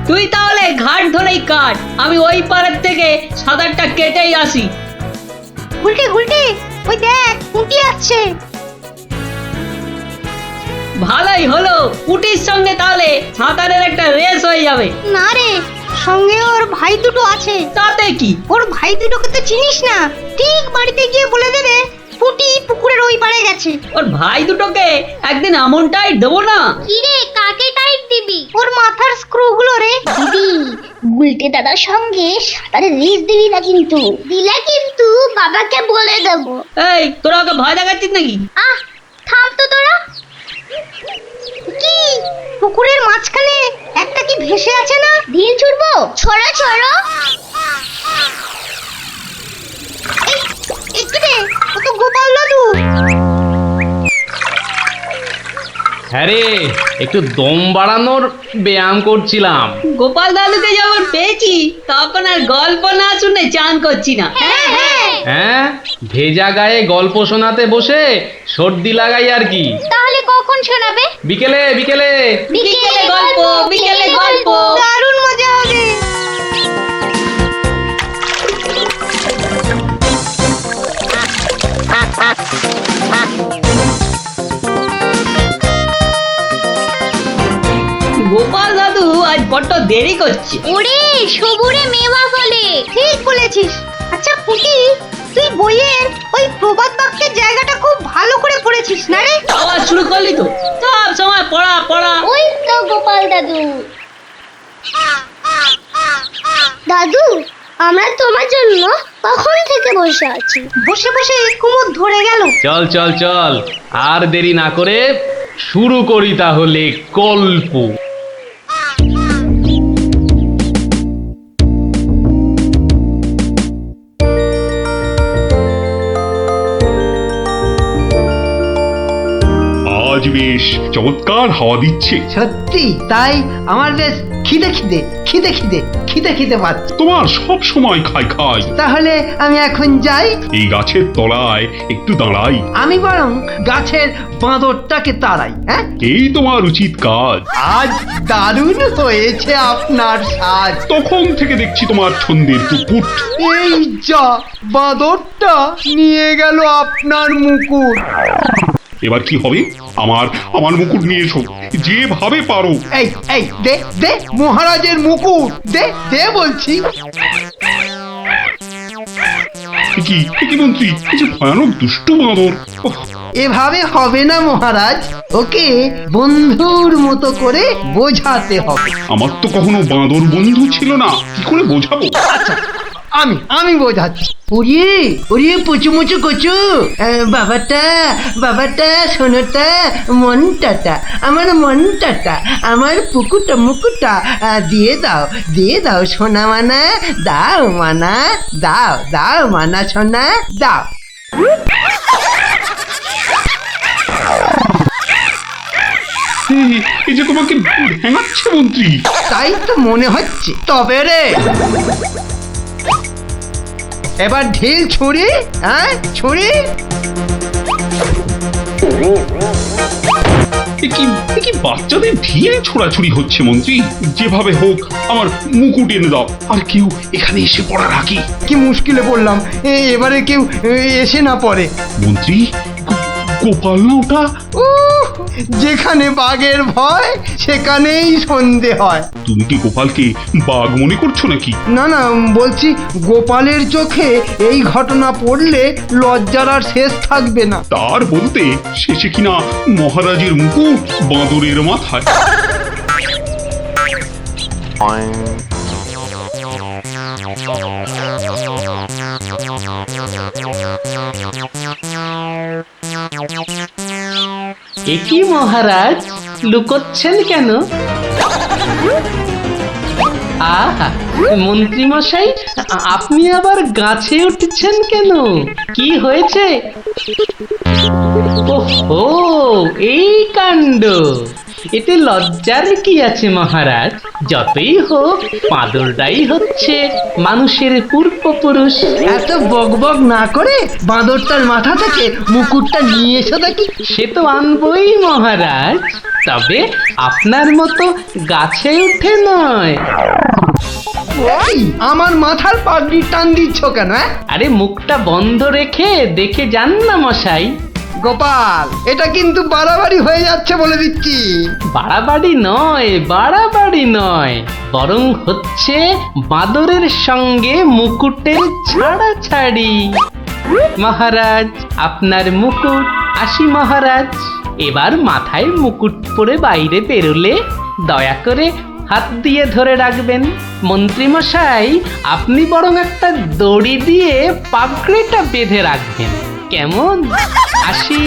তুই তাহলে ঘাট ধরেই কাট, আমি ওই পাড়ের থেকে সাঁতারটা কেটেই আসি। গুলটে গুলটে, ওই দেখ পুঁটি আসছে। ভালোই হলো, পুটির সঙ্গে তাহলে সাঁতারের একটা রেস হয়ে যাবে। না রে, সঙ্গে ওর ভাই দুটো আছে। তাতে কি? ওর ভাই দুটোকে তো চিনিস না, ঠিক বাড়িতে গিয়ে বলে দেবে পুঁটি পুকুরের ওই পাড়ে গেছে। ওর ভাই দুটোকে একদিন এমন টাইট দেবো না। কি রে, কাকে টাইট দিবি? ওর মাথার স্ক্রু গুলো রে। দিদি, গুলটে দাদার সঙ্গে সাঁতারে রেস দিবি না কিন্তু। দিলে কিন্তু বাবাকে বলে দেবো। এই, তোরা ওকে ভয় দেখাচ্ছিস নাকি? আহ, থাম তো তোরা। কি পুকুরের মাঝখানে একটা কি ভেসে আছে না? ঢিল ছুড়বো? ছড়ো ছড়ো। একটু রে, ও তো গোপাল দাদু। হ্যাঁ রে, একটু দম বাড়ানোর ব্যায়াম করছিলাম। গোপাল দাদুকে যখন পেয়েছি তখন আর গল্প না শুনে চান করছি না। হ্যাঁ হ্যাঁ। হ্যাঁ, ভেজা গায়ে গল্প শোনাতে বসে সর্দি লাগাই আর কি। তাহলে কখন শোনাবে? বিকেলে বিকেলে। বিকেলে গল্প, বিকেলে গল্প। দারুণ মজা হবে। গোপাল দাদু আজ বড্ড দেরি করছে। ওরে, সবুরে মেওয়া ফলে। ঠিক বলেছিস। আচ্ছা পুঁটি, তুই বইয়ের ওই প্রবাদ বাক্যের জায়গাটা খুব ভালো করে পড়েছিস না রে? আবার শুরু করলি তো, সব সময় পড়া পড়া। ওই তো গোপাল দাদু। দাদু, আমরা তোমার জন্য কখন থেকে বসে আছি। বসে বসে কুমোদ ধরে গেল। চল চল চল, আর দেরি না করে শুরু করি তাহলে গল্প। আজ বেশ চমৎকার হাওয়া দিচ্ছে। সত্যি তাই, আমার বেশ খিদে খিদে খিদে খিদে খিদে খিদে পাচ্ছে। তোমার সব সময় খাই খাই। তাহলে আমি এখন যাই। এই গাছের তলায় একটু দাঁড়াই। আমি বরং গাছের বাঁদরটাকে তাড়াই। হ্যাঁ, এই তোমার উচিত কাজ। আজ দারুণ হয়েছে আপনার সাজ। তখন থেকে দেখছি তোমার ছন্দের টুকুট। এই যা, বাঁদরটা নিয়ে গেল আপনার মুকুট। এবার কি হবে? আমার আমার মুকুট নিয়ে এসো, যেভাবে পারো। এই এই দে দে মহারাজের মুকুট, দে দে বলছি। কি মন্ত্রী, এই যে ভয়ানক দুষ্টু বাঁদর। ওহ, এভাবে হবে না মহারাজ, ওকে বন্ধুর মতো করে বোঝাতে হবে। আমার তো কখনো বাঁদর বন্ধু ছিল না, কি করে বোঝাবো? আমি বোঝাচ্ছি। ওরে ওরে পুচু মুচু কচু, বাবাটা বাবাটা, সোনাটা, মনটাটা, আমার মনটাটা, আমার পুকুটা মুকুটা, দিয়ে দাও সোনা মানা, দাও মানা, দাও দাও মানা সোনা, দাও। এই যে তোমাকে ভেঙাচ্ছে মন্ত্রী। তাই তো মনে হচ্ছে। তবে রে, এবার ঢিল ছুরি, হ্যাঁ ছুরি। এ কি বাচ্চাদের ঢিল ছোড়াছুড়ি হচ্ছে মন্ত্রী? যেভাবে হোক আমার মুকুট এনে দাও। আর কেউ এখানে এসে পড়ার আগে। কি মুশকিলে পড়লাম, এবারে কেউ এসে না পড়ে। মন্ত্রী, গোপাল না ওটা? যেখানে বাঘের ভয় সেখানেই সন্ধে হয়। তুমি কি গোপালকে বাঘ মনে করছো নাকি? না না, বলছি গোপালের চোখে এই ঘটনা পড়লে লজ্জার আর শেষ থাকবে না। তার বলতে শেষে কিনা মহারাজের মুকুট বাঁদরের মাথায়। এ কি মহারাজ, লুকোচ্ছেন কেন? আহা, মন্ত্রী মশাই, আপনি আবার গাছে উঠছেন কেন? কি হয়েছে? ওহো, এই কাণ্ড। এতে লজ্জার কি আছে মহারাজ? যতই হোক বাঁদরটাই হচ্ছে মানুষের পূর্বপুরুষ। এত বকবক না করে বাঁদরটার মাথা থেকে মুকুটটা নিয়ে এসো দেখি। সে তো আনবই মহারাজ, তবে আপনার মতো গাছে উঠে নয়। এই, আমার মাথার পাগড়ি টান দিচ্ছ কেন? আরে মুখটা বন্ধ রেখে দেখে যান না মশাই। গোপাল, এটা কিন্তু বাড়াবাড়ি হয়ে যাচ্ছে বলে দিচ্ছি। বাড়াবাড়ি নয়, বরং হচ্ছে বাঁদরের সঙ্গে মুকুটের ছাড়াছাড়ি। মহারাজ, আপনার মুকুট। আসি মহারাজ, এবার মাথায় মুকুট পরে বাইরে বেরোলে দয়া করে হাত দিয়ে ধরে রাখবেন। মন্ত্রী মশাই, আপনি বরং একটা দড়ি দিয়ে পাগড়িটা বেঁধে রাখবেন, কেমন? আসি।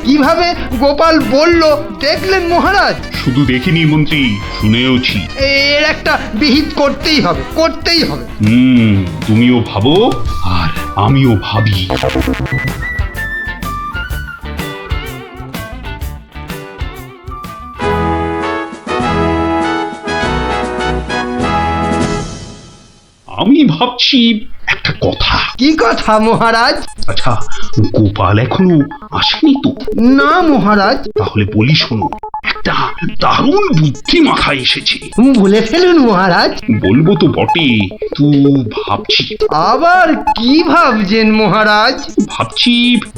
কিভাবে গোপাল বলল দেখলেন মহারাজ? শুধু দেখিনি মন্ত্রী, শুনেওছি। এর একটা বিহিত করতেই হবে, করতেই হবে। তুমিও ভাবো আর আমিও ভাবি। আমি ভাবছি একটা কথা। কি কথা মহারাজ? আচ্ছা, গোপাল এখনো আসেনি তো? না মহারাজ। তাহলে বলি শোনো, একটা দারুণ বুদ্ধি মাথায় এসেছে। বলে ফেলুন মহারাজ। বলবো তো বটে, তো ভাবছি। আবার কি ভাবছেন মহারাজ? ভাবছি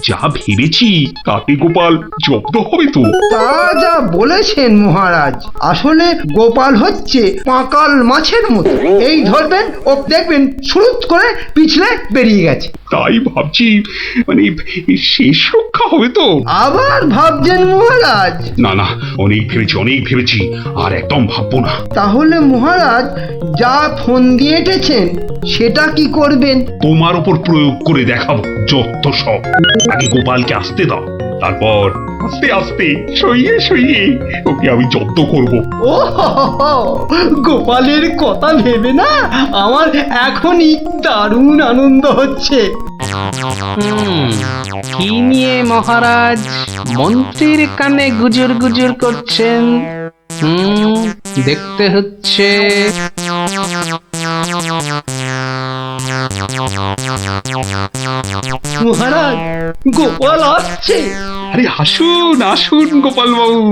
যা ভেবেছি তাতে গোপাল জব্দ হবে তো? তা যা বলেছেন মহারাজ, আসলে গোপাল হচ্ছে পাঁকাল মাছের মতো। এই ধরবেন ও দেখবেন সুরুত করে পিছলে বেরিয়ে গেছে। তাই ভাবছি, মানে শেষ রক্ষা হবে তো? আবার ভাবছেন মহারাজ? না না, অনেক ভেবেছি, আর একদম ভাববো না। তাহলে মহারাজ যা ফোন দিয়ে এঁটেছেন সেটা কি করবেন? তোমার উপর প্রয়োগ করে দেখাবো যত সব। আগে গোপালকে আসতে দাও, তারপর আস্তে আস্তে সইয়ে ওকে আমি জব্দ করব। ও হো হো, গোপালের কথা ভেবে না আমার এখনই দারুণ আনন্দ হচ্ছে। কি নিয়ে মহারাজ মন্ত্রীর কানে গুজুর গুজুর করছেন? দেখতে হচ্ছে। মহারাজ, গোপাল আসছে। আরে আসুন গোপাল বাবু।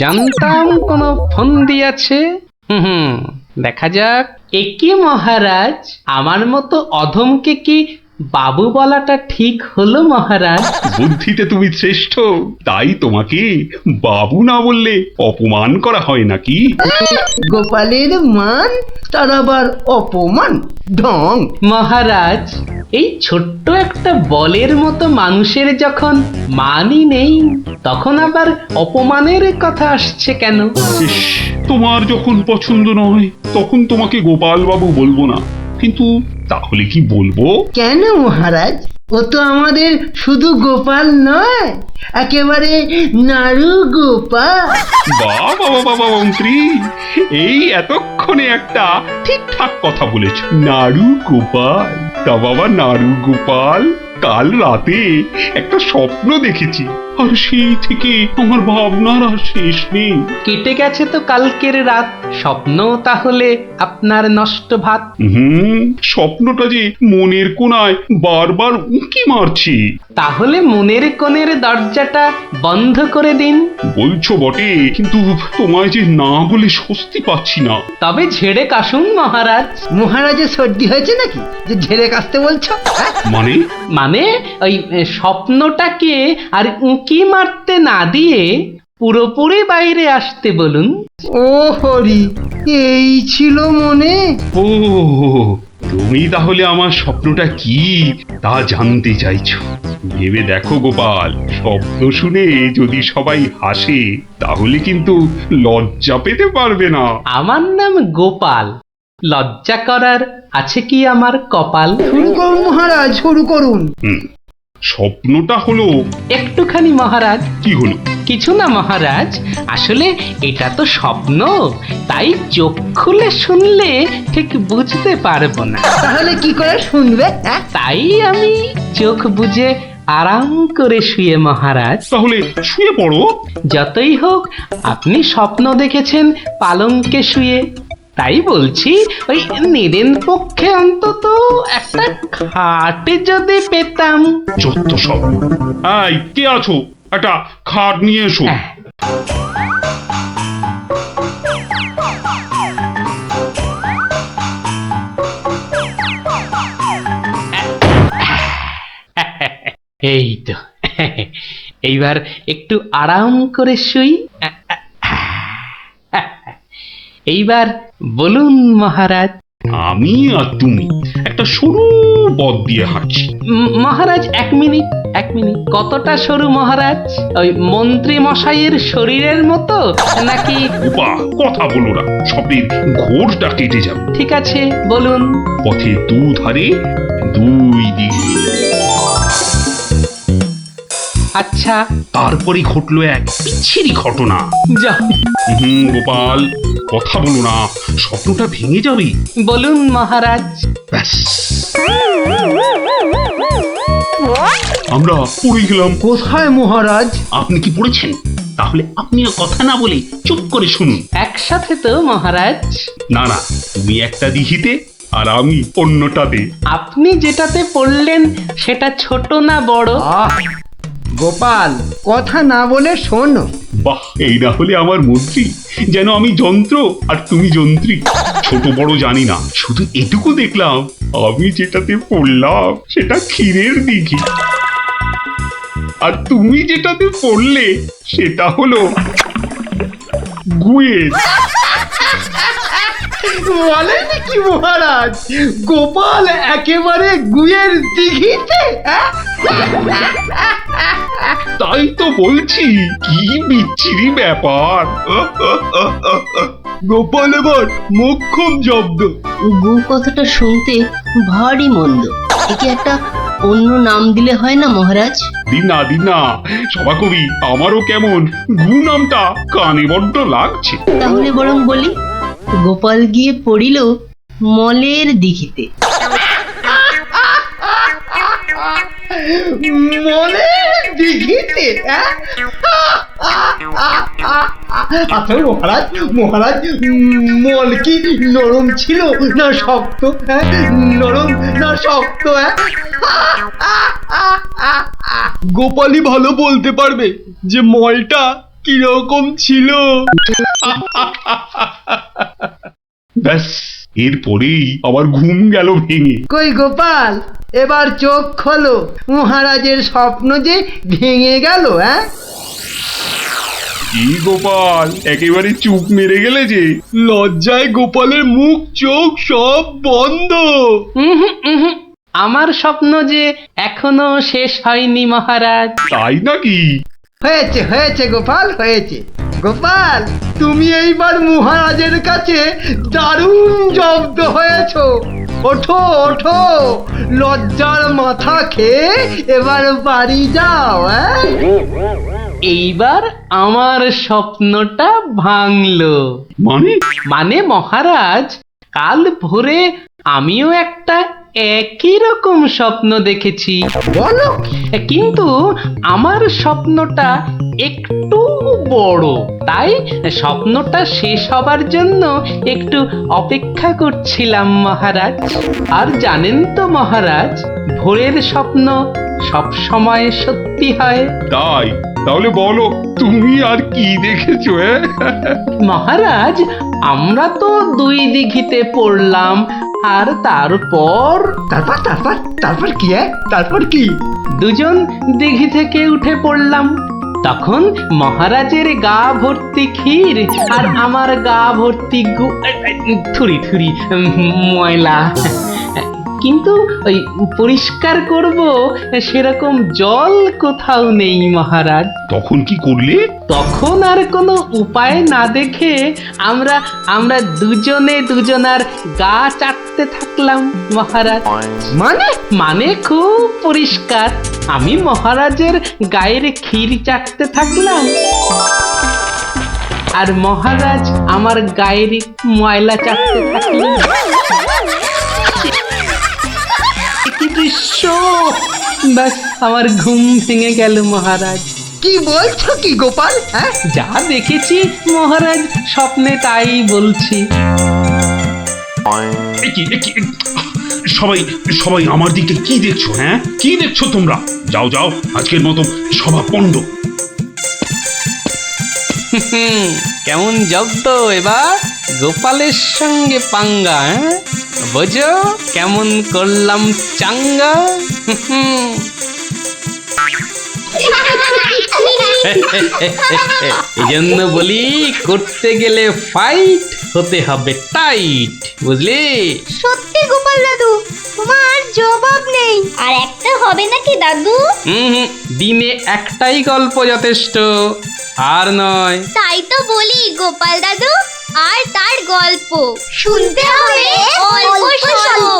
জানতাম কোনো ফোন দিয়েছে। দেখা যাক। একি মহারাজ, আমার মতো অধমকে কি বাবু বলাটা ঠিক হলো মহারাজ? বুদ্ধিতে তুমি শ্রেষ্ঠ, তাই তোমাকে বাবু না বললে অপমান করা হয় নাকি? গোপালের মান তার আবার অপমান? ঢং। মহারাজ, এই ছোট্ট একটা বলের মতো মানুষের যখন মানই নেই, তখন আবার অপমানের কথা আসছে কেন? ইস, তোমার যখন পছন্দ নয় তখন তোমাকে গোপাল বাবু বলবো না, কিন্তু তাহলে কি বলবো? কেন মহারাজ? ও তো আমাদের শুধু গোপাল নয়, একেবারে নাড়ু গোপাল। বাবা মন্ত্রী, এই এতক্ষণে একটা ঠিকঠাক কথা বলেছ। নাড়ু গোপাল? তা বাবা নাড়ু গোপাল, কাল রাতে একটা স্বপ্ন দেখেছি, আর সেই থেকে আমার ভাবনার আর শেষ নেই। কেটে গেছে তো কালকের রাত, স্বপ্ন তাহলে আপনার নষ্ট ভাত। স্বপ্নটা যে মনের কোণায় বারবার উঁকি মারছে। তাহলে মনের কোণের দরজাটা বন্ধ করে দিন। বলছো বটে, কিন্তু তোমায় যে না বলে স্বস্তি পাচ্ছি না। তবে ঝেড়ে কাশুন মহারাজ। মহারাজের সর্দি হয়েছে নাকি যে ঝেড়ে কাশতে বলছো? মানে? মানে ওই স্বপ্নটাকে আর উঁকি মারতে না দিয়ে পুরোপুরি বাইরে আসতে বলুন। ও হরি, এই ছিল মনে? ও, তুমি তাহলে আমার স্বপ্নটা কি তা জানতে চাইছো? ভেবে দেখো গোপাল, শব্দ শুনে যদি সবাই হাসে তাহলে কিন্তু লজ্জা পেতে পারবে না। আমার নাম গোপাল, লজ্জা করার আছে কি আমার কপাল? শুরু করুন মহারাজ, শুরু করুন। স্বপ্নটা হলো একটুখানি মহারাজ। কি হলো? কিছু না মহারাজ, আসলে এটা তো স্বপ্ন, তাই চোখ খুলে শুনলে ঠিক বুঝতে পারবো না। তাহলে কি করে শুনবে? তাই আমি চোখ বুজে আরাম করে শুয়ে মহারাজ। তাহলে শুয়ে পড়ো। যতই হোক আপনি স্বপ্ন দেখেছেন পালঙ্কে শুয়ে, তাই বলছি ওই নিদেন পক্ষে অন্তত একটা খাট যদি পেতাম। যত সব। এই, কে আছো? একটা খাট নিয়ে এসো। এই তো, এইবার একটু আরাম করে শুই। এইবার বলুন মহারাজ। আমি আর তুমি একটা সরু পথ দিয়ে হাঁটছি। মহারাজ এক মিনিট। কতটা সরু মহারাজ? ওই মন্ত্রী মশাইয়ের শরীরের মতো নাকি? বাহ, কথা বলো না, স্বপ্নের ঘোরটা কেটে যাবে। ঠিক আছে, বলুন। পথের দুধারে দুই দিকে। আচ্ছা, তারপরে ঘটলো এক বিচ্ছিরি ঘটনা। যা গোপাল, কথা বলো না, স্বপ্নটা ভেঙে যাবে। বলুন মহারাজ। ব্যাস, আমরা পড়ে গেলাম। কোথায় মহারাজ? আপনি কি পড়েছেন? তাহলে আপনিও কথা না বলে চুপ করে শুনুন। একসাথে তো মহারাজ? না না, তুমি একটা দিঘিতে আর আমি অন্যটাতে। আপনি যেটাতে পড়লেন সেটা ছোট না বড়? আহ, গোপাল, কথা না বলে শোনো। বাহ, এই না হলে আমার মন্ত্রী, যেন আমি যন্ত্র আর তুমি যন্ত্রী। ছোট বড় জানি না, শুধু এটুকু দেখলাম, আমি যেটাতে পড়লাম সেটা ক্ষীরের দিঘি, আর তুমি যেটাতে পড়লে সেটা হলো গুয়ের। বলেন কি মহারাজ, গোপাল একেবারে গুয়ের দিঘিতে? তাই তো বলছি, কি বিচ্ছিরি ব্যাপার। গোপাল এবার মোক্ষম জব্দ। গু কথাটা শুনতে ভারী মন্দ। একে একটা অন্য নাম দিলে হয় না মহারাজ? দিনা সভাকবি, আমারও কেমন গু নামটা কানে বড্ড লাগছে। তাহলে বরং বলি, গোপাল গিয়ে পড়িল মলের দিঘিতে। মলের দিঘিতে? আচ্ছা মহারাজ, মল কি নরম ছিল না শক্ত? নরম না শক্ত? গোপালই ভালো বলতে পারবে যে মলটা কিরকম ছিল। ব্যাস, এরপরেই আবার ঘুম গেল ভেঙে। কই গোপাল, এবার চোখ খোলো, মহারাজের স্বপ্ন যে ভেঙে গেল। কি গোপাল, একেবারে চুপ মেরে গেলে যে। লজ্জায় গোপালের মুখ চোখ সব বন্ধ। আমার স্বপ্ন যে এখনো শেষ হয়নি মহারাজ। তাই নাকি? হয়েছে গোপাল, হয়েছে। গোপাল, তুমি এইবার মহারাজের কাছে দারুণ জব্দ হয়েছ। ওঠো, লজ্জার মাথা খেয়ে এবার বাড়ি যাও। এইবার আমার স্বপ্নটা ভাঙলো। মানে মহারাজ, কাল ভোরে আমিও একটা একই রকম স্বপ্ন দেখেছি। বলো? কিন্তু আমার স্বপ্নটা একটু বড়, তাই স্বপ্নটা শেষ হবার জন্য একটু অপেক্ষা করছিলাম মহারাজ। আর জানেন তো মহারাজ, ভোরের স্বপ্ন সব সময় সত্যি হয়। তাই? তাহলে বলো, তুমি আর কি দেখেছো? মহারাজ, আমরা তো দুই দিঘিতে পড়লাম, আর তারপর কি? তারপর কি? দুজন দিঘি থেকে উঠে পড়লাম। তখন মহারাজের গা ভর্তি ক্ষীর আর আমার গা ভর্তি থুরি ময়লা। কিন্তু ওই পরিষ্কার করব সেরকম জল কোথাও নেই মহারাজ। তখন কি করলে? তখন আর কোনো উপায় না দেখে আমরা দুজনার গা চাটতে থাকলাম মহারাজ। মানে খুব পরিষ্কার। আমি মহারাজের গায়ের ক্ষীর চাটতে থাকলাম, আর মহারাজ আমার গায়ের ময়লা চাটতে থাকলেন। কি দৃশ্য! ব্যাস আমার ঘুম ভেঙে গেল মহারাজ। কি বলছো কি গোপাল? হ্যাঁ, যা দেখেছি মহারাজ, স্বপ্নে তাই বলছি। এ কি সবাই সবাই আমার দিকে কি দেখছো? হ্যাঁ, কি দেখছো তোমরা? যাও যাও, আজকের মতো সভা পণ্ড। কেমন জব্দ এবার গোপালের সঙ্গে পাঙ্গা, হ্যাঁ? বোঝো কেমন করলাম চাঙ্গা। এই জন্য বলি, করতে গেলে ফাইট হতে হবে টাইট, বুঝলি? সত্যি গোপাল দাদু, তোমার জবাব নেই। আর একটা হবে নাকি দাদু? দিনে একটাই গল্প যথেষ্ট, আর নয়। তাই তো বলি গোপাল দাদু, আর তার গল্প শুনতে হবে অল্প শোনো।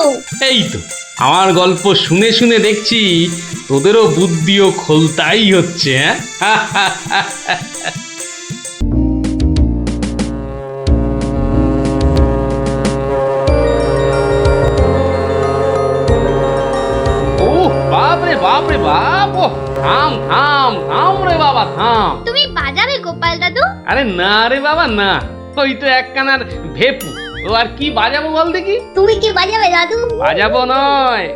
এই তো আমার গল্প শুনে শুনে দেখছি তোদেরও বুদ্ধিও খোলতাই হচ্ছে, হ্যাঁ? ও বাপ রে বাপ রে বাপ! ও থাম থাম থাম রে বাবা, থাম! তুমি বাজাবে গোপাল দাদু? আরে না রে বাবা না, ওই তো একখানার ভেপু, ও আর কি বাজাবো বল দেখি? তুমি কি বাজাবে দাদু? বাজাবো নয়,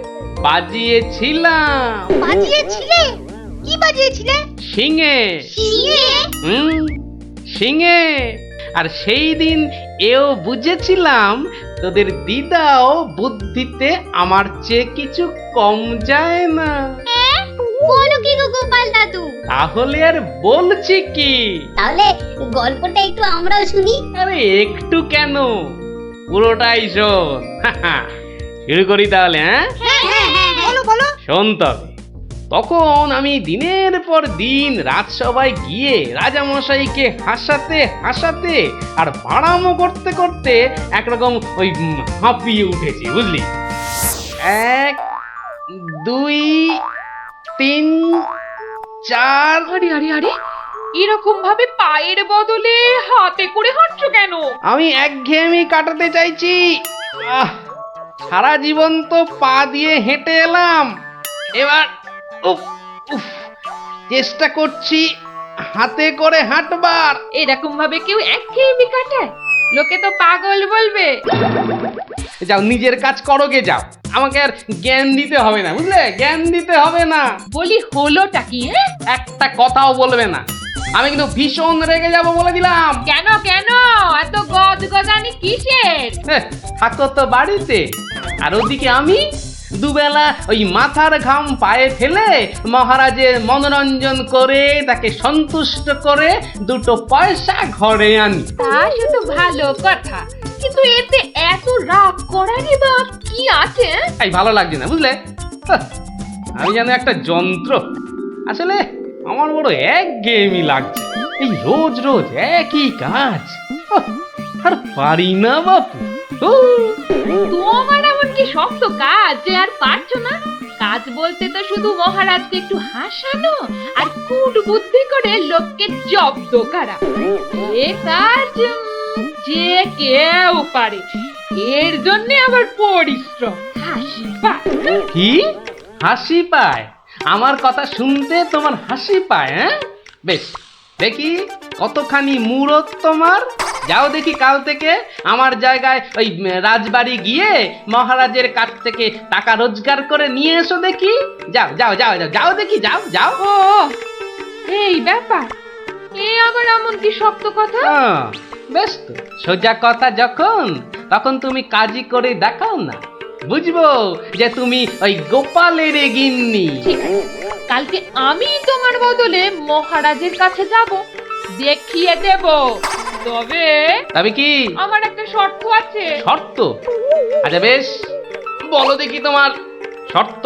বাজিয়েছিলাম। বাজিয়েছিলে? কি বাজিয়েছিলে? শিঙে। শিঙে? শিঙে। আর সেই দিন এও বুঝেছিলাম তোদের দিদাও বুদ্ধিতে আমার চেয়ে কিছু কম যায় না। বলো কি গো গোপাল দাদু? তাহলে আর বলছি কি, তাহলে গল্পটা একটু আমরাও শুনি। আরে একটু কেন, পুরোটাই শোন। শুরু করি তাহলে, হ্যাঁ? বলো বলো। শোন তবে, তখন আমি দিনের পর দিন রাজসভায় গিয়ে রাজামশাইকে হাসাতে হাসাতে আর বাড়ামো করতে করতে একরকম ওই হাঁপিয়ে উঠেছি, বুঝলি? 1 2 3 4। আরে আরে আরে, এরকম ভাবে পায়ের বদলে হাতে করে হাঁটছো কেন? আমি একঘেয়েমি কাটাতে চাইছি। সারা জীবন তো পা দিয়ে হেঁটে এলাম, এবার উফ উফ চেষ্টা করছি হাতে করে হাঁটবার। এরকম ভাবে কেউ একঘেয়েমি কাটায়? লোকে তো পাগল বলবে। যাও নিজের কাজ করো গে, যাও, আমাকে আর জ্ঞান দিতে হবে না, বুঝলে? জ্ঞান দিতে হবে না। বলি হলোটা কি? একটা কথাও বলবে না, আমি কিন্তু ভীষণ রেগে যাব বলে দিলাম। কেন কেন এত গজগজানি কিসের? থাকো তো বাড়িতে, আর ওদিকে আমি দুবেলা ওই মাথার ঘাম পায়ে ফেলে মহারাজের মনোরঞ্জন করে তাকে সন্তুষ্ট করে 2 পয়সা ঘরে আনি। তা শুধু ভালো কথা, কিন্তু এতে এত রাগ করারই বা কি আছে? তাই ভালো লাগছে না, বুঝলে? আমি যেন একটা যন্ত্র। আসলে আমার বড় একঘেয়েমি লাগছে, এই রোজ রোজ একই কাজ। আর পারি না বাপু। তোমার এমন কি শক্ত কাজ যে আর পারছো না? কাজ বলতে তো শুধু মহারাজকে একটু হাসানো আর কুট বুদ্ধি করে লোককে জব্দ করা। এ কাজ যে কেউ পারে, এর জন্য আবার পরিশ্রম। হাসি পায়। কি হাসি পায়? আমার কথা শুনতে তোমার হাসি পায়, হ্যাঁ? বেশ, দেখি কতখানি মূরত তোমার। যাও দেখি কাল থেকে আমার জায়গায় ওই রাজবাড়ি গিয়ে মহারাজের কাছ থেকে টাকা রোজগার করে নিয়ে এসো দেখি। যাও যাও যাও যাও যাও দেখি, যাও যাও। ও এই ব্যাপার, এ আবার এমন কি শক্ত কথা? বেশ তো, সোজা কথা যখন, তখন তুমি কাজই করে দেখাও না, বুঝবো যে তুমি ওই গোপালের গিন্নি। ঠিক আছে, কালকে আমি তোমার বদলে মহারাজের কাছে যাব, দেখিয়ে দেব। তবে কি আমার একটা শর্ত আছে। শর্ত? আচ্ছা বেশ, বলো দেখি তোমার শর্ত।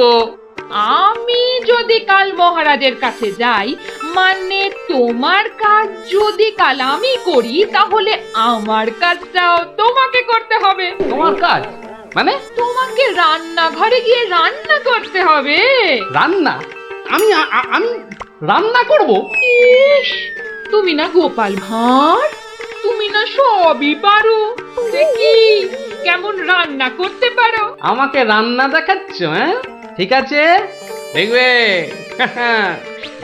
আমি যদি কাল মহারাজের কাছে যাই, মানে তোমার কাজ যদি কাল আমি করি, তাহলে আমার কাজটাও তোমাকে করতে হবে। তোমার কাজ মানে? তোমাকে রান্নাঘরে গিয়ে রান্না করতে হবে। রান্না? আমি আমি রান্না করব? ইস, তুমি না গোপাল ভাঁড়, তুমি না সবই পারো। দেখি কেমন রান্না করতে পারো। আমাকে রান্না দেখাচ্ছ, হ্যাঁ? ঠিক আছে, দেখবে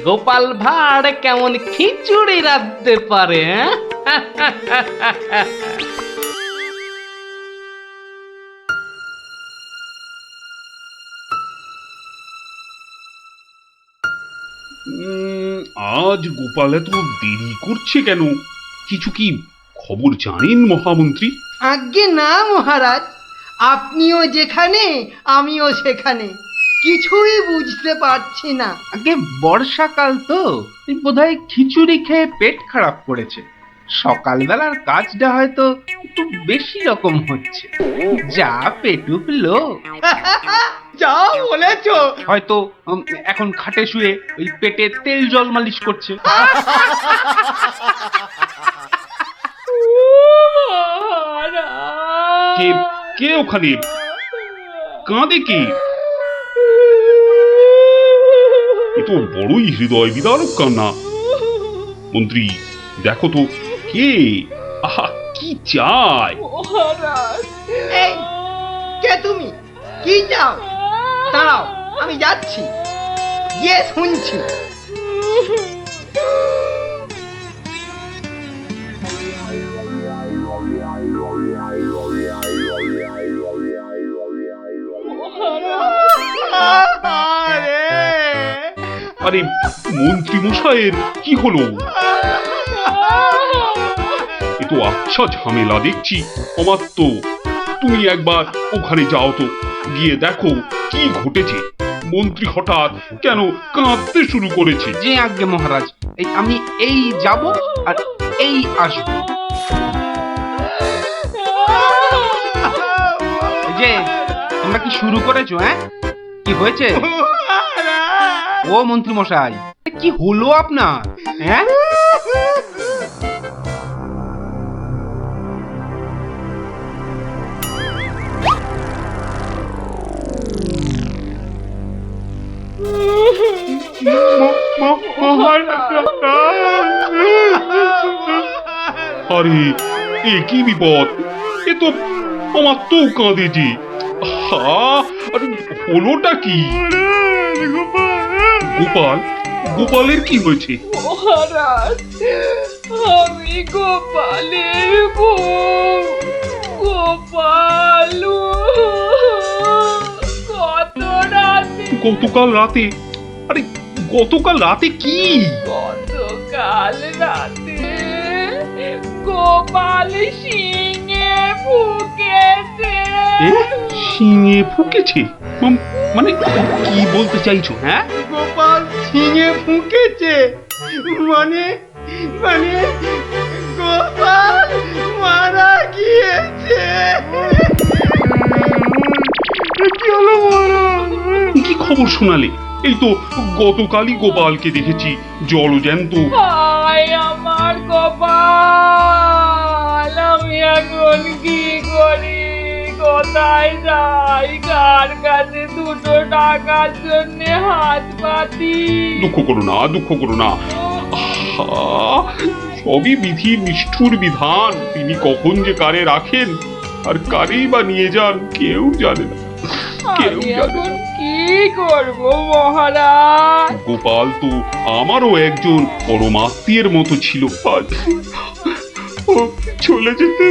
গোপাল ভাঁড় কেমন খিচুড়ি রাঁধতে পারে, হ্যাঁ? আজ গোপাল এত দেরি করছে কেন? কিছু কি খবর জানেন মহামন্ত্রী? আজ্ঞে না মহারাজ, আপনিও যেখানে আমিও সেখানে, কিছুই বুঝতে পারছি না। আগে বর্ষাকাল তো বোধহয় খিচুড়ি খেয়ে পেট খারাপ করেছে। সকালবেলার কাজটা হয়তো একটু বেশি রকম হচ্ছে, যা পেটুক লোক। যা বলেছ। হয়তো এখন খাটে শুয়ে ওই পেটে তেল জল মালিশ করছে। কে কে ওখানে কাঁদে কে? এ তো বড়ই হৃদয় বিদারক কান্না। মন্ত্রী দেখো তো কে, আহা কি চায়? এই কে তুমি? কি চাও? দাঁড়াও, আমি যাচ্ছি, গিয়ে শুনছি। আরে মন্ত্রী মশাইয়ের কি হলো? এ তো আচ্ছা ঝামেলা দেখছি। অমাত্য, তুমি একবার ওখানে যাও তো, গিয়ে দেখো কি ঘটেছে। মন্ত্রী হঠাৎ কেন কাঁদতে শুরু করেছে? যে আজ্ঞে মহারাজ, আমি এই যাব আর এই আসবো। যে তোমরা কি শুরু করেছো? হ্যাঁ, কি হয়েছে? ও মন্ত্রী মশাই, কি হলো আপনার? হ্যাঁ, আরে এ কি বিপদ! এ তো অমাত্য কাঁদে যে। আরে হলোটা কি? গোপাল, গোপালের কি হয়েছে? মহারাজ, আমি গোপালের বউ। গোপাল কত রাতে, গতকাল রাতে? আরে গতকাল রাতে কি? গতকাল রাতে গোপাল সিংহে ফুকেছে। এ শিঙে ফুকেছে? মানে কি বলতে চাইছো? হ্যাঁ, গোপাল ছিঙে ফুঁকেছে মানে মানে গোপাল মারা গিয়েছে। কি হলো মহারাজ? কি খবর শোনালে? এই তো গতকালই গোপালকে দেখেছি জলজ্যান্ত। হায় আমার গোপাল, আমি এখন কি করি? কোথায় যাই? কার কাছে দুটো টাকার জন্য হাত পাতি? দুঃখ করো না, দুঃখ করো না। আহা, সবই বিধির নিষ্ঠুর বিধান। তিনি কখন যে কারে রাখেন আর কারেই বা নিয়ে যান কেউ জানে না, কেউ আমি জানে এখন না। কি করব মহারাজ? গোপাল তো আমারও একজন পরমাত্মীয়ের মতো ছিল। আজ ও চলে যেতে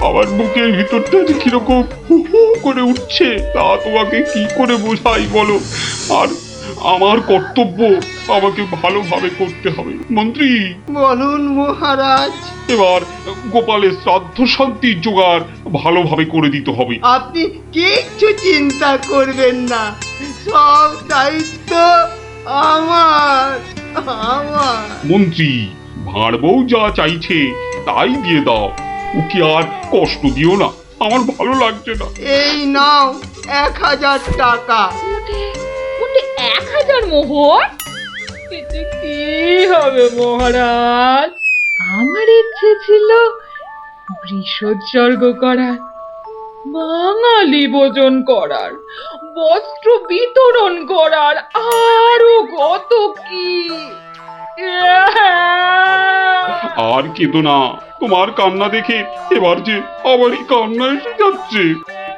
আমার বুকের ভিতরটা যে কিরকম হু হু করে উঠছে, তা তোমাকে কি করে বোঝাই বলো? আর আমার কর্তব্য আমাকে ভালোভাবে করতে হবে। মন্ত্রী, বলুন মহারাজ। এবার গোপালের শ্রাদ্ধ শান্তির জোগাড় ভালোভাবে করে দিতে হবে। আপনি কিচ্ছু চিন্তা করবেন না, সব দায়িত্ব আমার আমার। মন্ত্রী, ভাঁড় বউ যা চাইছে তাই দিয়ে দাও, ওকে আর কষ্ট দিও না, আমার ভালো লাগছে না। এই নাও 1000 টাকা। ওটা 1000 মোহর? এতে কি হবে মহারাজ? আমার ইচ্ছে ছিল বৃষোৎসর্গ করার, বাঙালি ভোজন করার, বস্ত্র বিতরণ করার, আরো কত কি। আর কেঁদো না, তোমার কান্না দেখে এবার যে আমারই কান্না এসে যাচ্ছে।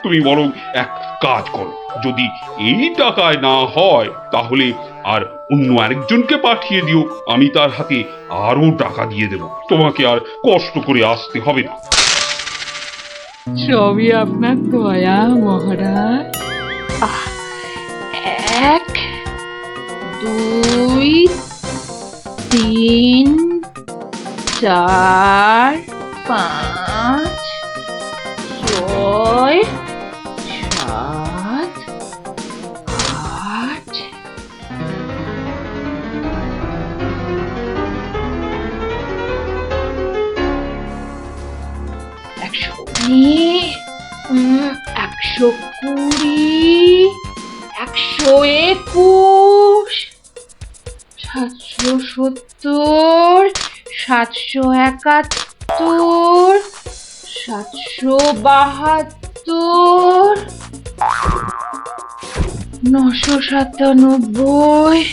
তুমি বরং এক কাজ করো, যদি এই টাকায় না হয় তাহলে আর অন্য আরেকজনকে পাঠিয়ে দিও, আমি তার হাতে আরো টাকা দিয়ে দেব, তোমাকে আর কষ্ট করে আসতে হবে না। সবই আপনার দয়া মহারাজ। 1 2 3 4 5 6 7 8 119 120 121 770 771 772 997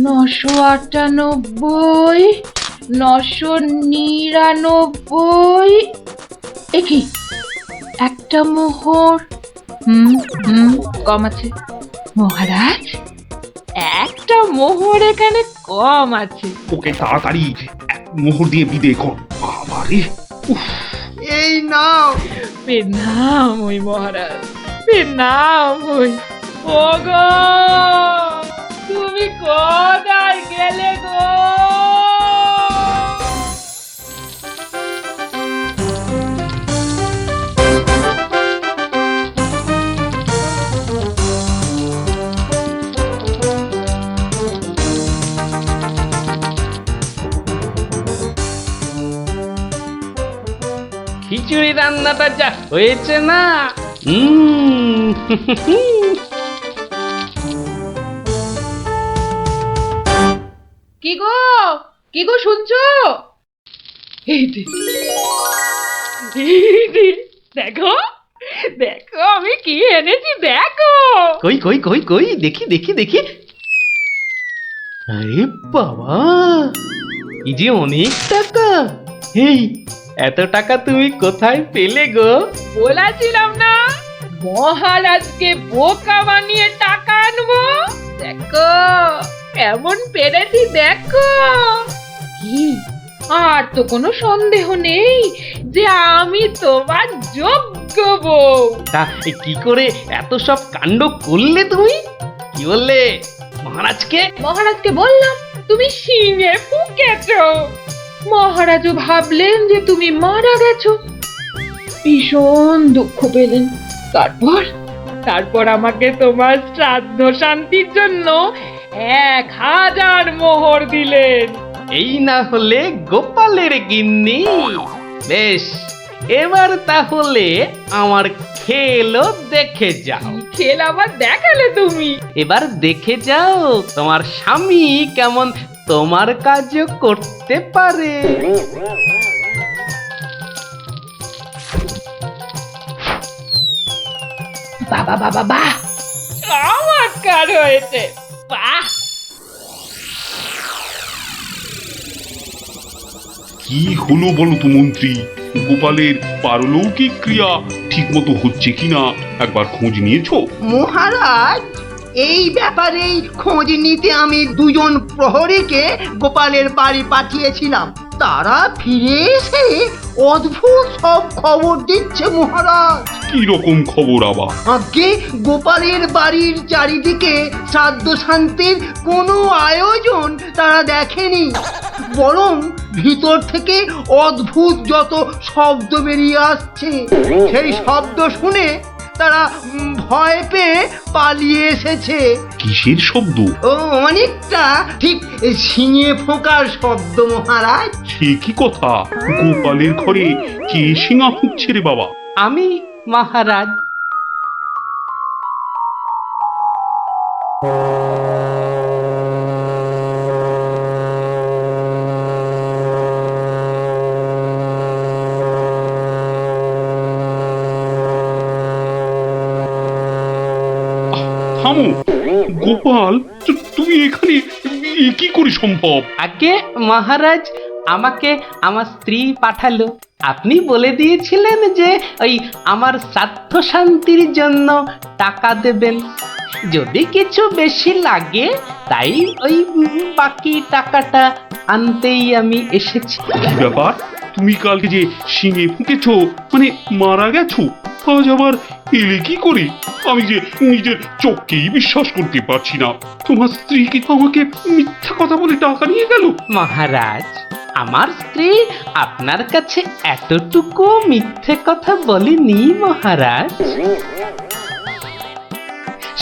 998 999 একই একটা মোহর। কম আছে মহারাজ, একটা মোহর এখানে কম আছে। ওকে তাড়াতাড়ি এক মোহর দিয়ে বিদে কর। বাবারে, এই নাও। প্রণাম ওই মহারাজ, প্রণাম ওই। ওগো, তুমি কোথায় গেলে গো? খিচুড়ি রান্নাটা যা হয়েছে না, কি গো, কি গো শুনছো? এই যে, দেখো দেখো আমি কি এনেছি, দেখো। কই কই কই কই, দেখি দেখি দেখি। আরে বাবা, এই যে অনেক টাকা। এই এত টাকা তুমি কোথায় পেলে গো? বলেছিলাম না মহারাজকে বোকা বানিয়ে টাকা আনবো। দেখো এমন পেরেছি, দেখো। কি আর তো কোনো সন্দেহ নেই যে আমি তোমার যোগ্য বউ। তা কি করে এত সব কাণ্ড করলে তুমি? কি বললে মহারাজকে? মহারাজকে বললাম তুমি শিঙে ফুকেছো। মহারাজও ভাবলেন যে তুমি মারা গেছো, ভীষণ দুঃখ পেলেন। তারপর আমাকে তোমার শ্রাদ্ধ শান্তির জন্য 1000 মোহর দিলেন। এই না হলে গোপালের গিন্নি। বেশ, এবার তাহলে আমার খেলও দেখে যাও। খেল আবার দেখালে তুমি? এবার দেখে যাও তোমার স্বামী কেমন তোমার কাজও করতে পারে। বাবা বাবা বাহ, চমৎকার হয়েছে, বাহ। কি হলো বলো তো মন্ত্রী, গোপালের পারলৌকিক ক্রিয়া ঠিক মতো হচ্ছে কিনা একবার খোঁজ নিয়েছো? মহারাজ, এই ব্যাপারেই খোঁজ নিতে আমি 2জন প্রহরীকে গোপালের বাড়ি পাঠিয়েছিলাম। তারা ফিরে এসে অদ্ভুত সব খবর দিচ্ছে মহারাজ। কি রকম খবর আবার? আগে গোপালের বাড়ির চারিদিকে শ্রাদ্ধ শান্তির কোনো আয়োজন তারা দেখেনি, বরং ভিতর থেকে অদ্ভুত যত শব্দ বেরিয়ে আসছে, সেই শব্দ শুনে তারা ভয় পেয়ে পালিয়ে এসেছে। কিসের শব্দ? ও অনেকটা ঠিক শিঙে ফোঁকার শব্দ মহারাজ। সে কি কথা? গোপালের ঘরে কে শিঙা ফুঁকছে রে বাবা? আমি মহারাজ। থামো গোপাল, তুমি এখানে কি করে সম্ভব? আগে মহারাজ, আমাকে আমার স্ত্রী পাঠালো। আপনি বলে দিয়েছিলেন যে ওই আমার শ্রাদ্ধ শান্তির জন্য টাকা দেবেন, যদি কিছু বেশি লাগে তাই ওই বাকি টাকাটা আনতেই আমি এসেছি। কি ব্যাপার, তুমি কালকে যে শিঙে ফুঁকেছো, মানে মারা গেছো, আজ আবার এলে কি করে? আমি যে নিজের চোখকেই বিশ্বাস করতে পারছি না। তোমার স্ত্রী কি আমাকে মিথ্যা কথা বলে টাকা নিয়ে গেল? মহারাজ, আমার স্ত্রী আপনার কাছে এতটুকু মিথ্যে কথা বলেনি মহারাজ।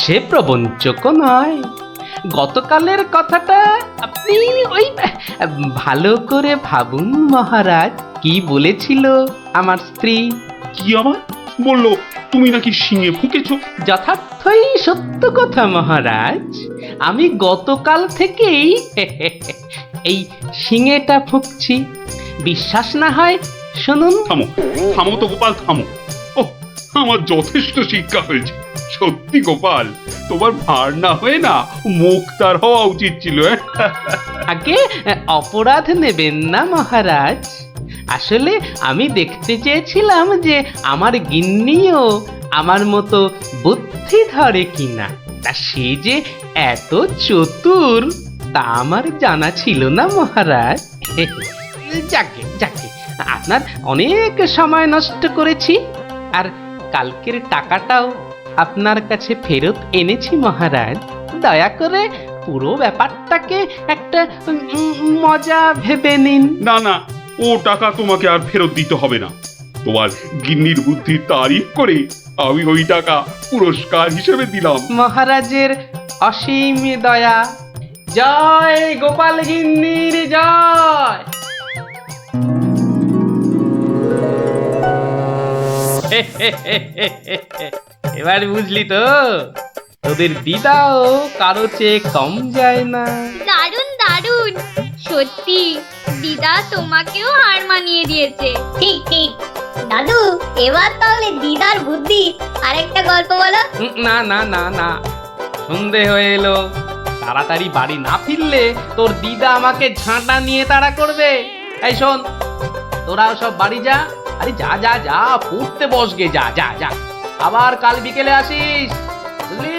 সে প্রবঞ্চক নয়। গতকালের কথাটা আপনি ওই ভালো করে ভাবুন মহারাজ, কি বলেছিল আমার স্ত্রী। কি আবার বললো? তুমি নাকি শিঙে ফুঁকেছো? যথার্থই সত্য কথা মহারাজ। আমি গতকাল থেকেই এই শিঙেটা ফুঁকছি। বিশ্বাস না হয় শুনুন। থামো থামো তো গোপাল, থামো। ও, আমার যথেষ্ট শিক্ষা হয়েছে। সত্যি গোপাল, তোমার ভার না হয়ে না মুক্তার হওয়া উচিত ছিল। আগে অপরাধ নেবেন না মহারাজ। আসলে আমি দেখতে চেয়েছিলাম যে আমার গিন্নিও আমার মতো বুদ্ধি ধরে কিনা। তা সে যে এত চতুর তা আমার জানা ছিল না মহারাজ। যাকে যাকে, আপনার অনেক সময় নষ্ট করেছি, আর কালকের টাকাটাও আপনার কাছে ফেরত এনেছি মহারাজ। দয়া করে পুরো ব্যাপারটাকে একটা মজা ভেবে নিন। না না, ও টাকা তোমাকে আর ফেরত দিতে হবে না। তোমার গিন্নির বুদ্ধির তারিফ করে আমি ওই টাকা পুরস্কার হিসেবে দিলাম। মহারাজের অসীম দয়া। জয় গোপাল গিন্নির জয়। এবার বুঝলি তো, তোদের দিদাও কারো চেয়ে কম যায় না। দারুণ দারুণ, সত্যি দিদা তোমাকেও হার মানিয়ে দিয়েছে। ঠিক ঠিক দাদু, এবার তাহলে দিদার বুদ্ধি আরেকটা গল্প বলো। না না না না, সন্ধে হয়ে এলো। তাড়াতাড়ি বাড়ি না ফিরলে তোর দিদা আমাকে ঝাঁটা নিয়ে তাড়া করবে। এই শোন, তোরাও সব বাড়ি যা। আরে যা যা যা, পড়তে বসগে, যা যা যা। আবার কাল বিকেলে আসিস, বুঝলি?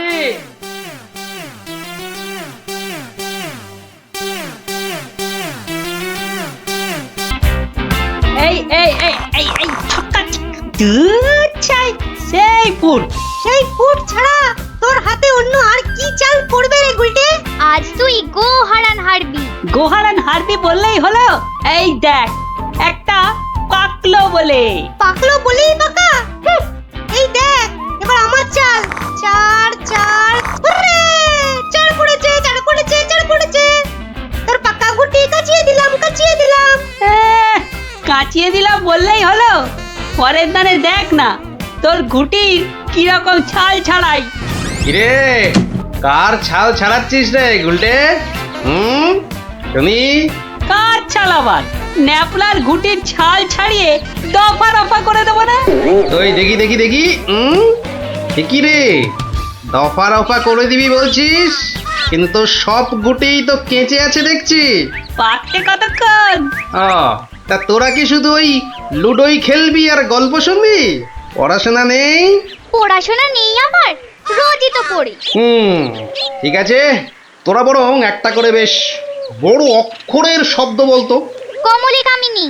এই এই এই এই এই ছক্কা দুধ চাই, সেই ফুট ছাড়া তোর হাতে অন্য আর কি চাল পড়বে রে গুলটে? আজ তুই গো হারান হারবি। গোহারান হারবি বললেই হলো। এই দেখ, একটা পাকলো বলেই পাকা। এই দেখ, এবার আমার চাল। চার চার, হুররে! চার পড়েছে। তোর পাকা গুটি কাচিয়ে দিলাম। কাচিয়ে দিলাম বললেই হলো। পরের দানে দেখ না তোর গুটির কিরকম ছাল ছাড়াই। কিরে, কার ছাল ছাড়াচ্ছিস রে গুলটে? শুনি। কার ছাল আবার? ন্যাপলার গুটির ছাল ছাড়িয়ে দফা রফা করে দেবো না? ওই দেখি দেখি দেখি। কি রে, দফা রফা করে দিবি বলছিস, কিন্তু তোর সব গুটেই তো কেঁচে আছে দেখছি। পাকতে কতক্ষণ? তা তোরা কি শুধু ওই লুডোই খেলবি আর গল্প শুনবি? পড়াশোনা নেই? পড়াশোনা নেই আমার, রোজই তো পড়ি। ঠিক আছে, তোরা বরং একটা করে বেশ বড় অক্ষরের শব্দ বলতো। কমলি কামিনী,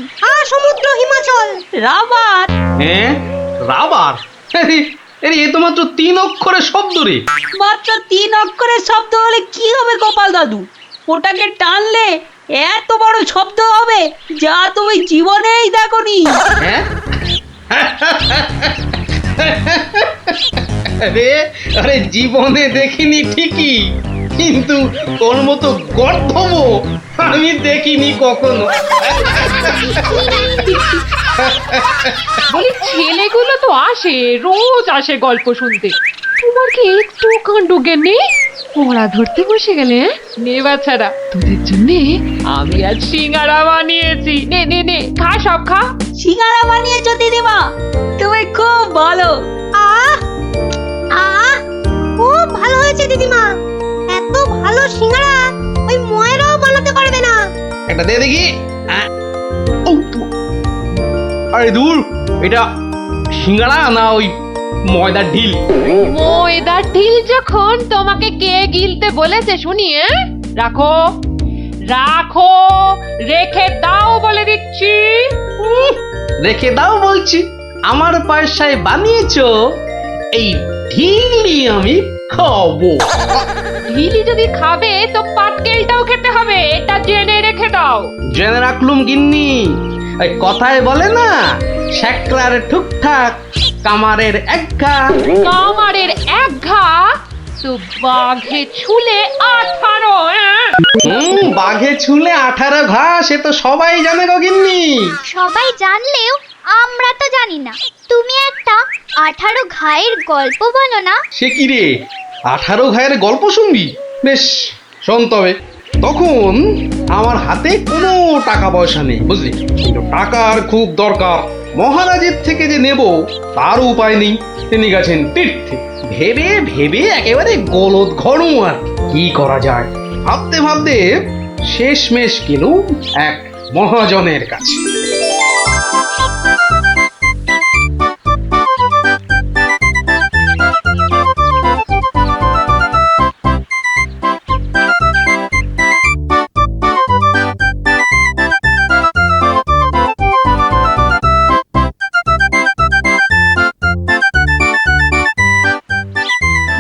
সমুদ্র হিমাচল, রাবার। হ্যাঁ, রাবার? এ তো মাত্র 3 অক্ষরের শব্দ রে। মাত্র 3 অক্ষরের শব্দ হলে কি হবে গোপাল দাদু? ওটাকে টানলে এত বড় শব্দ হবে যা তুমি জীবনেই দেখোনি। হ্যাঁ? আরে জীবনে দেখিনি ঠিকই, কিন্তু তোর মতো গর্ধব আমি দেখিনি কখনো। বলি ছেলেগুলো তো আসে, রোজ আসে গল্প শুনতে। তোমার কি একটু কাণ্ড জ্ঞান নেই? পড়া ধরতে বসে গেলে, নে বাচ্চারা, তোদের জন্য আমি আজ সিঙ্গারা বানিয়েছি। নে নে নে, খা, সব খা। সিঙ্গারা বানিয়েছো দিদিমা, তুমি খুব ভালো। খুব ভালো হয়েছে দিদিমা। এত ভালো সিঙ্গারা ওই ময়রাও বানাতে পারবে না। একটা দে দেখি। আরে দূর, এটা সিঙ্গাড়া না ওই ময়দার ঢিল? ময়দার ঢিল যখন তোমাকে কে গিলতে বলেছে শুনি? রাখো রাখো, রেখে দাও বলে দিচ্ছি। রেখে দাও বলছি? আমার পয়সায় বানিয়েছো এই ঢিলি আমি খাবো। ঢিলি যদি খাবে তো পাটকেলটাও খেতে হবে, এটা জেনে রেখে দাও। জেনে রাখলুম গিন্নি। ওই কথায় বলে না, শেকরার ঠুকঠাক কামারের এক ঘা। কামারের এক ঘা তো বাঘে ছুলে 18। বাঘে ছুলে 18 ঘা, সে তো সবাই জানে গো গিন্নি। সবাই জানলেও আমরা তো জানি না। তুমি একটা 18 ঘায়ের গল্প বলো না। সে কি রে, 18 ঘায়ের গল্প শুনবি? বেশ, শোন তবে। তখন আমার হাতে কোনো টাকা পয়সা নেই, বুঝলি, কিন্তু টাকার খুব দরকার। মহারাজের থেকে যে নেব তার উপায় নেই। তিনি গেছেন তীর্থে। ভেবে ভেবে একেবারে গলদ ঘনু। আর কি করা যায় ভাবতে ভাবতে শেষমেশ গেলুম এক মহাজনের কাছে।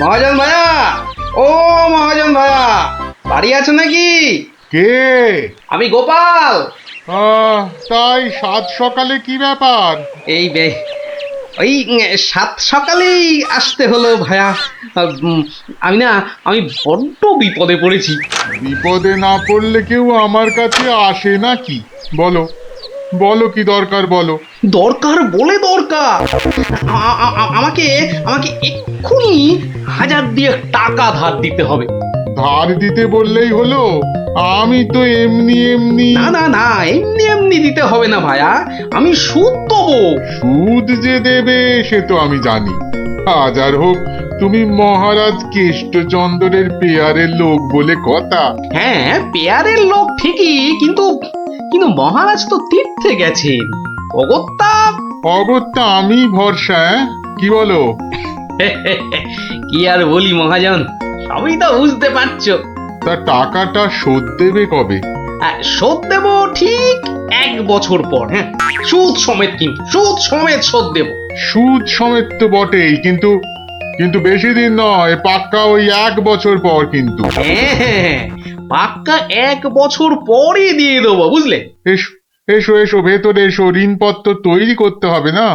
মহাজন ভাইয়া, ও মহাজন ভাইয়া, বাড়ি আছে নাকি? কে? আমি গোপাল। তাই সাত সকালে কি ব্যাপার? এই ওই 7 সকালেই আসতে হলো ভাইয়া। আমি বড্ড বিপদে পড়েছি। বিপদে না পড়লে কেউ আমার কাছে আসে নাকি? বলো বলো, কি দরকার বলো। দরকার বলে দরকার। আমাকে আমাকে এক্ষুনি 1000 দিয়ে টাকা ধার দিতে হবে। ধার দিতে বললেই হলো? আমি তো এমনি এমনি। না না না, এমনি এমনি দিতে হবে না ভাইয়া, আমি সুদ দেবো। সুদ যে দেবে সে তো আমি জানি। হাজার হোক তুমি মহারাজ কেষ্টচন্দ্রের পেয়ারের লোক বলে কথা। হ্যাঁ, পেয়ারের লোক ঠিকই, কিন্তু কিন্তু মহারাজ তো তীর্থে গেছেন। অগত্যা অগত্যা আমি ভরসা। কি বলো? কি আর বলি মহাজন, সবই তো বুঝতে পারছো। তা টাকাটা শোধ দেবে কবে? শোধ দেব ঠিক 1 বছর পর। হ্যাঁ, সুদ সমেত, কিন্তু সুদ সমেত শোধ দেব। সুদ সমেত তো বটেই, কিন্তু কিন্তু বেশি দিন নয়, পাক্কা ওই 1 বছর পর কিন্তু। হ্যাঁ, পাক্কা 1 বছর পরই দিয়ে দেবো, বুঝলে। এসো এসো এসো, ভেতরে এসো, ঋণপত্র তৈরি করতে হবে না?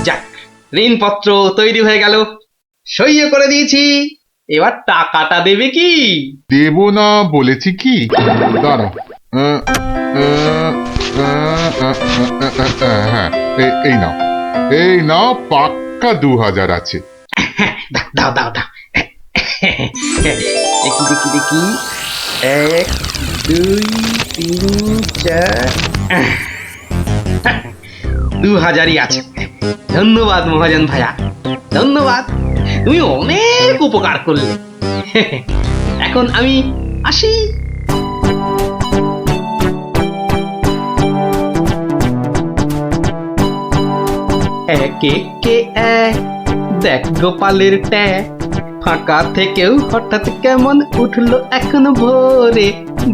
যাক, ঋণপত্র তৈরি হয়ে গেল, সইও করে দিয়েছি। এবার টাকাটা দেবে কি? দেব না বলেছি কি? দাঁড়াও। হ্যাঁ, এই নাও, এই নাও, পাক্কা 2000 আছে। দাও দাও দাও। দেখি দেখি দেখি, 1 2 3 4, 2000ই আছে। ধন্যবাদ মহাজন ভাইয়া, ধন্যবাদ, তুমি অনেক উপকার করলে। এখন আমি আসি। এক একে এক, দেখ গোপালের ট্যাগ, ফাঁকা থেকেও হঠাৎ কেমন উঠলো এখন ভোরে।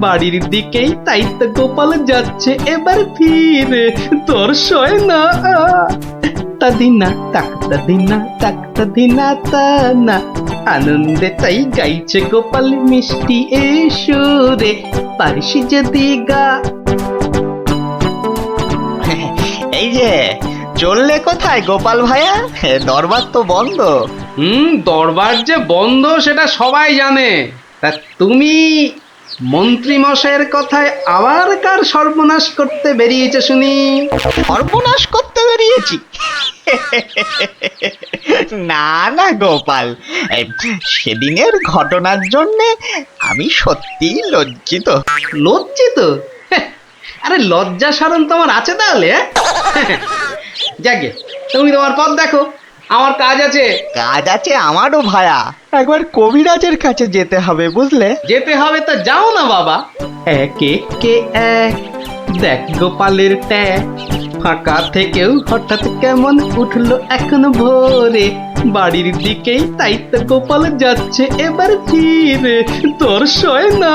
বাড়ির দিকেই, তাই তো গোপাল যাচ্ছে এবার ফিরে। তোর সয় না তাদিনা তাকতা দিনা তাকতা দিনা তা না, আনন্দে তাই গাইছে গোপাল মিষ্টি এ সুরে। পারিস যদি গা। এই যে চললে কোথায় গোপাল ভাইয়া? দরবার তো বন্ধ। দরবার যে বন্ধ সেটা সবাই জানে। তা তুমি মন্ত্রী মশাইয়ের কথায় আবার কার সর্বনাশ করতে বেরিয়েছে শুনি? সর্বনাশ করতে বেরিয়েছি? না না গোপাল, সেদিনের ঘটনার জন্যে আমি সত্যিই লজ্জিত। লজ্জিত? আরে লজ্জা শরম তোমার আছে তাহলে? যাকে, তুমি তোমার পথ দেখো, আমার কাজ আছে। কাজ আছে আমারও ভায়া, একবার কবিরাজের কাছে যেতে হবে বুঝলে। যেতে হবে তো যাও না বাবা। এক একে এক, দেখ গোপালের ট্যাগ, ফাঁকা থেকেও হঠাৎ কেমন উঠলো এখন ভোরে, বাড়ির দিকেই তাই তো গোপাল যাচ্ছে এবার ফিরে, তোর সয় না।